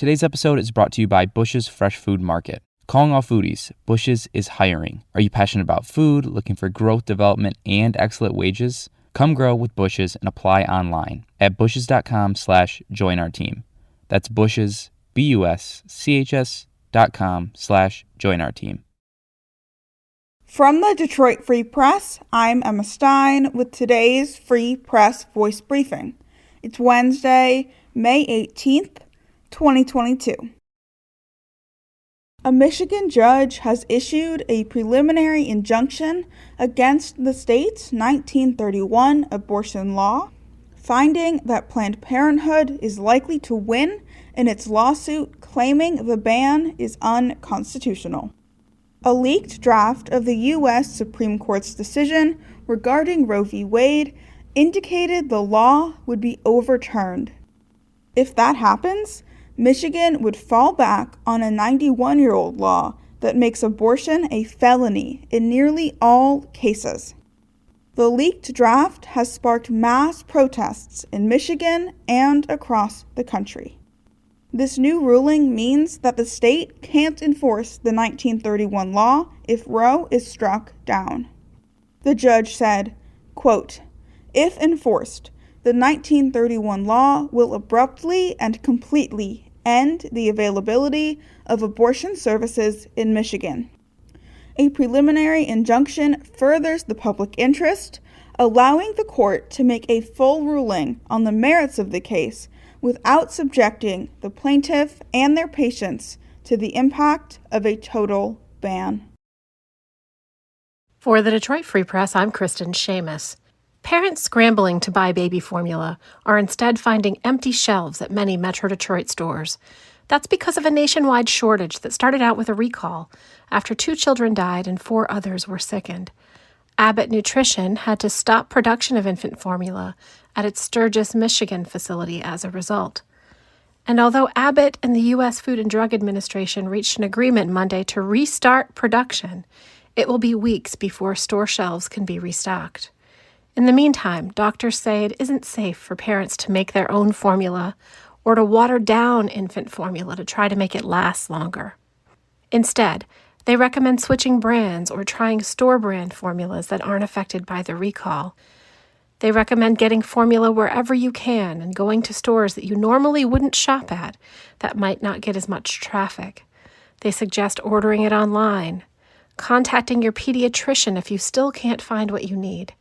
Today's episode is brought to you by Bush's Fresh Food Market. Calling all foodies, Bush's is hiring. Are you passionate about food, looking for growth, development, and excellent wages? Come grow with Bush's and apply online at bushes.com/join our team. That's Bush's, BUSCHS.com/join our team. From the Detroit Free Press, I'm Emma Stein with today's Free Press Voice Briefing. It's Wednesday, May 18th, 2022. A Michigan judge has issued a preliminary injunction against the state's 1931 abortion law, finding that Planned Parenthood is likely to win in its lawsuit claiming the ban is unconstitutional. A leaked draft of the U.S. Supreme Court's decision regarding Roe v. Wade indicated the law would be overturned. If that happens, Michigan would fall back on a 91-year-old law that makes abortion a felony in nearly all cases. The leaked draft has sparked mass protests in Michigan and across the country. This new ruling means that the state can't enforce the 1931 law if Roe is struck down. The judge said, quote, "If enforced, the 1931 law will abruptly and completely end the availability of abortion services in Michigan. A preliminary injunction furthers the public interest, allowing the court to make a full ruling on the merits of the case without subjecting the plaintiff and their patients to the impact of a total ban." For the Detroit Free Press, I'm Kristen Seamus. Parents scrambling to buy baby formula are instead finding empty shelves at many Metro Detroit stores. That's because of a nationwide shortage that started out with a recall after 2 children died and 4 others were sickened. Abbott Nutrition had to stop production of infant formula at its Sturgis, Michigan facility as a result. And although Abbott and the U.S. Food and Drug Administration reached an agreement Monday to restart production, it will be weeks before store shelves can be restocked. In the meantime, doctors say it isn't safe for parents to make their own formula or to water down infant formula to try to make it last longer. Instead, they recommend switching brands or trying store brand formulas that aren't affected by the recall. They recommend getting formula wherever you can and going to stores that you normally wouldn't shop at that might not get as much traffic. They suggest ordering it online, contacting your pediatrician if you still can't find what you need.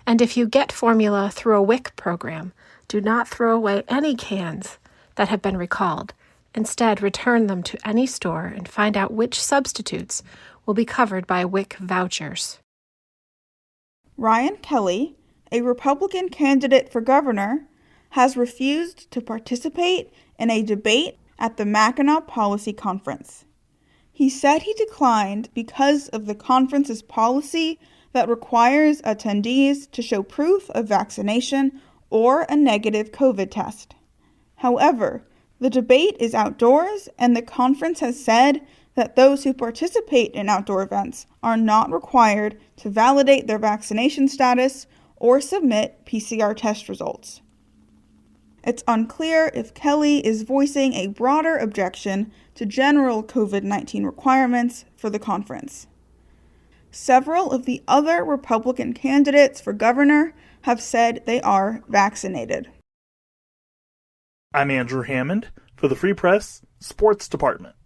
And if you get formula through a WIC program, do not throw away any cans that have been recalled. Instead, return them to any store and find out which substitutes will be covered by WIC vouchers. Ryan Kelly, a Republican candidate for governor, has refused to participate in a debate at the Mackinac Policy Conference. He said he declined because of the conference's policy that requires attendees to show proof of vaccination or a negative COVID test. However, the debate is outdoors, and the conference has said that those who participate in outdoor events are not required to validate their vaccination status or submit PCR test results. It's unclear if Kelly is voicing a broader objection to general COVID-19 requirements for the conference. Several of the other Republican candidates for governor have said they are vaccinated. I'm Andrew Hammond for the Free Press Sports Department.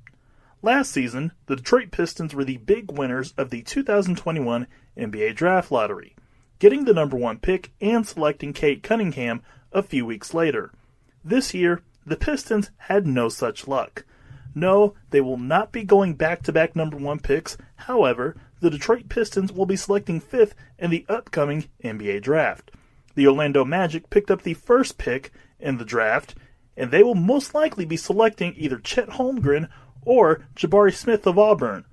Last season, the Detroit Pistons were the big winners of the 2021 NBA Draft Lottery, getting the number 1 pick and selecting Kate Cunningham a few weeks later. This year, the Pistons had no such luck. No, they will not be going back-to-back number 1 picks. However, the Detroit Pistons will be selecting 5th in the upcoming NBA draft. The Orlando Magic picked up the first pick in the draft, and they will most likely be selecting either Chet Holmgren or Jabari Smith of Auburn.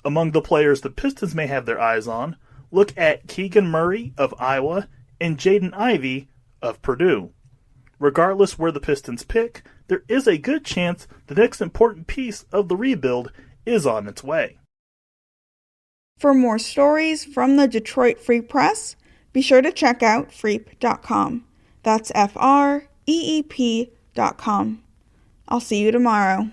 Among the players the Pistons may have their eyes on, look at Keegan Murray of Iowa and Jaden Ivey of Purdue. Regardless where the Pistons pick, there is a good chance the next important piece of the rebuild is on its way. For more stories from the Detroit Free Press, be sure to check out freep.com. That's FREEP.com. I'll see you tomorrow.